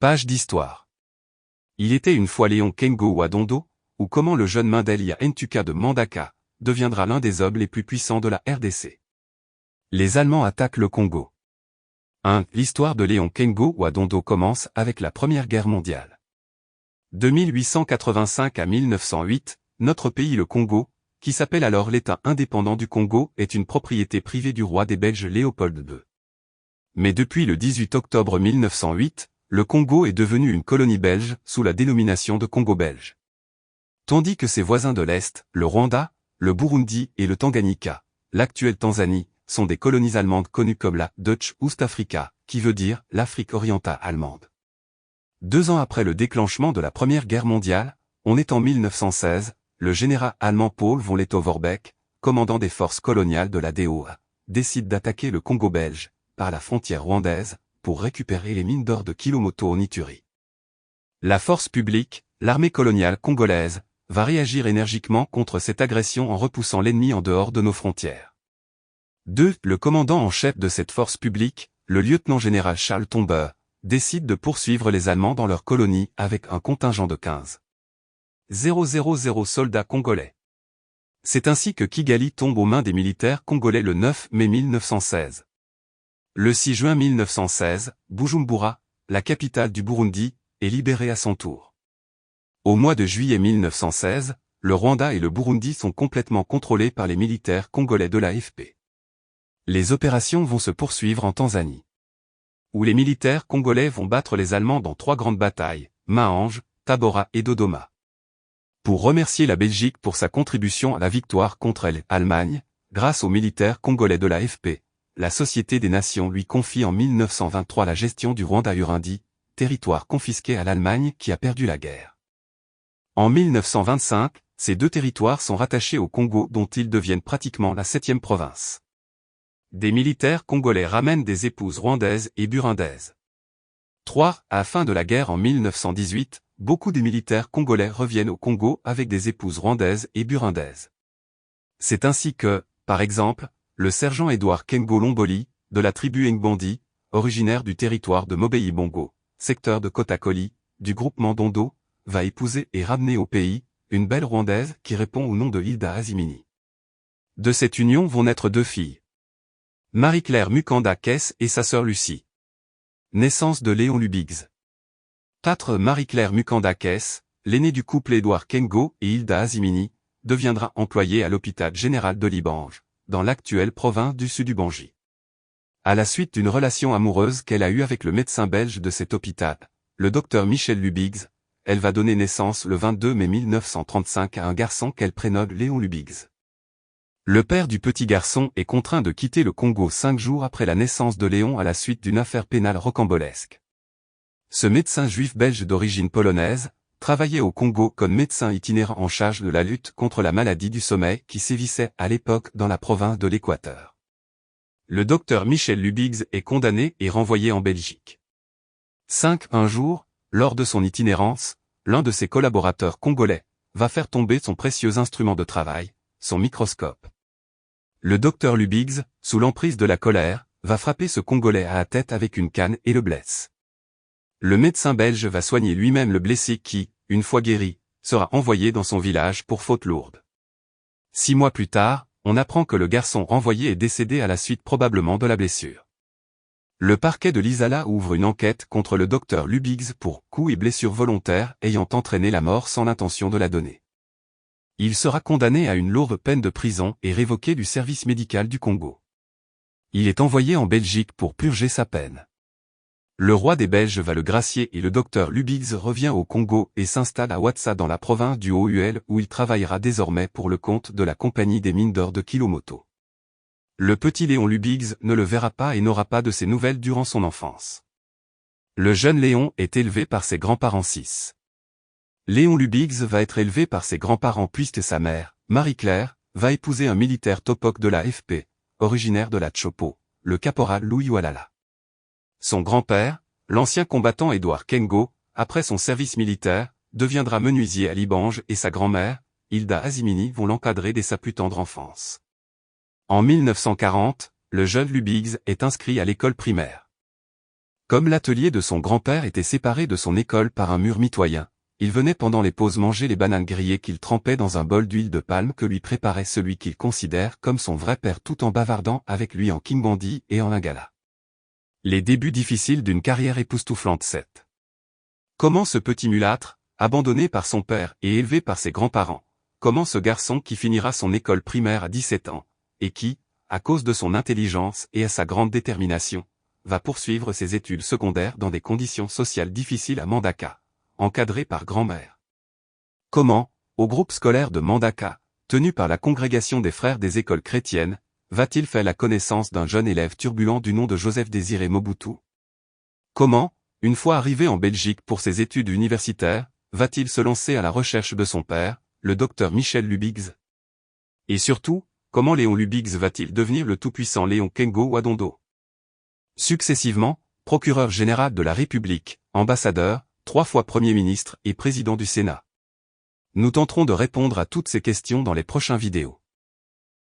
Page d'histoire. Il était une fois Léon Kengo Wadondo, ou comment le jeune Mindelia Ntuka de Mandaka deviendra l'un des hommes les plus puissants de la RDC. Les Allemands attaquent le Congo. 1. L'histoire de Léon Kengo Wadondo commence avec la Première Guerre mondiale. De 1885 à 1908, notre pays le Congo, qui s'appelle alors l'État indépendant du Congo, est une propriété privée du roi des Belges Léopold II. Mais depuis le 18 octobre 1908, le Congo est devenu une colonie belge sous la dénomination de Congo belge. Tandis que ses voisins de l'Est, le Rwanda, le Burundi et le Tanganyika, l'actuelle Tanzanie, sont des colonies allemandes connues comme la Deutsche Ostafrika, qui veut dire l'Afrique orientale allemande. 2 ans après le déclenchement de la Première Guerre mondiale, on est en 1916, le général allemand Paul von Lettow-Vorbeck, commandant des forces coloniales de la DOA, décide d'attaquer le Congo belge, par la frontière rwandaise, pour récupérer les mines d'or de Kilomoto en Ituri. La force publique, l'armée coloniale congolaise, va réagir énergiquement contre cette agression en repoussant l'ennemi en dehors de nos frontières. 2. Le commandant en chef de cette force publique, le lieutenant-général Charles Tomber, décide de poursuivre les Allemands dans leur colonie avec un contingent de 15 000 soldats congolais. C'est ainsi que Kigali tombe aux mains des militaires congolais le 9 mai 1916. Le 6 juin 1916, Bujumbura, la capitale du Burundi, est libérée à son tour. Au mois de juillet 1916, le Rwanda et le Burundi sont complètement contrôlés par les militaires congolais de l'AFP. Les opérations vont se poursuivre en Tanzanie, où les militaires congolais vont battre les Allemands dans 3 grandes batailles, Mahange, Tabora et Dodoma. Pour remercier la Belgique pour sa contribution à la victoire contre l'Allemagne, grâce aux militaires congolais de l'AFP, la Société des Nations lui confie en 1923 la gestion du Rwanda-Urundi, territoire confisqué à l'Allemagne qui a perdu la guerre. En 1925, ces 2 territoires sont rattachés au Congo dont ils deviennent pratiquement la 7e province. Des militaires congolais ramènent des épouses rwandaises et burundaises. 3. À la fin de la guerre en 1918, beaucoup des militaires congolais reviennent au Congo avec des épouses rwandaises et burundaises. C'est ainsi que, par exemple, le sergent Édouard Kengo Lomboli, de la tribu Ngbandi, originaire du territoire de Mobéi-Bongo, secteur de Kotakoli, du groupement Dondo, va épouser et ramener au pays, une belle Rwandaise qui répond au nom de Hilda Azimini. De cette union vont naître 2 filles. Marie-Claire Mukanda Kess et sa sœur Lucie. Naissance de Léon Lubigz. 4. Marie-Claire Mukanda Kess, l'aînée du couple Édouard Kengo et Hilda Azimini, deviendra employée à l'hôpital général de Libange, dans l'actuelle province du Sud-Ubangi. À la suite d'une relation amoureuse qu'elle a eue avec le médecin belge de cet hôpital, le docteur Michel Lubigz, elle va donner naissance le 22 mai 1935 à un garçon qu'elle prénomme Léon Lubigz. Le père du petit garçon est contraint de quitter le Congo 5 jours après la naissance de Léon à la suite d'une affaire pénale rocambolesque. Ce médecin juif belge d'origine polonaise, travaillait au Congo comme médecin itinérant en charge de la lutte contre la maladie du sommeil qui sévissait à l'époque dans la province de l'Équateur. Le docteur Michel Lubigz est condamné et renvoyé en Belgique. 5. Un jour, lors de son itinérance, l'un de ses collaborateurs congolais va faire tomber son précieux instrument de travail, son microscope. Le docteur Lubigz, sous l'emprise de la colère, va frapper ce Congolais à la tête avec une canne et le blesse. Le médecin belge va soigner lui-même le blessé qui, une fois guéri, sera envoyé dans son village pour faute lourde. 6 mois plus tard, on apprend que le garçon renvoyé est décédé à la suite probablement de la blessure. Le parquet de l'Isala ouvre une enquête contre le docteur Lubigz pour coups et blessures volontaires ayant entraîné la mort sans l'intention de la donner. Il sera condamné à une lourde peine de prison et révoqué du service médical du Congo. Il est envoyé en Belgique pour purger sa peine. Le roi des Belges va le gracier et le docteur Lubigz revient au Congo et s'installe à Ouatsa dans la province du Haut-Uel où il travaillera désormais pour le compte de la compagnie des mines d'or de Kilomoto. Le petit Léon Lubigz ne le verra pas et n'aura pas de ses nouvelles durant son enfance. Le jeune Léon est élevé par ses grands-parents 6. Léon Lubigz va être élevé par ses grands-parents puisque sa mère, Marie-Claire, va épouser un militaire topoc de l'AFP, originaire de la Tshopo, le caporal Louis Walala. Son grand-père, l'ancien combattant Édouard Kengo, après son service militaire, deviendra menuisier à Libange et sa grand-mère, Hilda Azimini vont l'encadrer dès sa plus tendre enfance. En 1940, le jeune Lubigz est inscrit à l'école primaire. Comme l'atelier de son grand-père était séparé de son école par un mur mitoyen, il venait pendant les pauses manger les bananes grillées qu'il trempait dans un bol d'huile de palme que lui préparait celui qu'il considère comme son vrai père tout en bavardant avec lui en kingbandi et en lingala. Les débuts difficiles d'une carrière époustouflante 7. Comment ce petit mulâtre, abandonné par son père et élevé par ses grands-parents, comment ce garçon qui finira son école primaire à 17 ans, et qui, à cause de son intelligence et à sa grande détermination, va poursuivre ses études secondaires dans des conditions sociales difficiles à Mandaka, encadré par grand-mère. Comment, au groupe scolaire de Mandaka, tenu par la congrégation des frères des écoles chrétiennes, va-t-il faire la connaissance d'un jeune élève turbulent du nom de Joseph Désiré Mobutu? Comment, une fois arrivé en Belgique pour ses études universitaires, va-t-il se lancer à la recherche de son père, le docteur Michel Lubigz? Et surtout, comment Léon Lubigz va-t-il devenir le tout-puissant Léon Kengo Wadondo? Successivement, procureur général de la République, ambassadeur, 3 fois Premier ministre et président du Sénat. Nous tenterons de répondre à toutes ces questions dans les prochaines vidéos.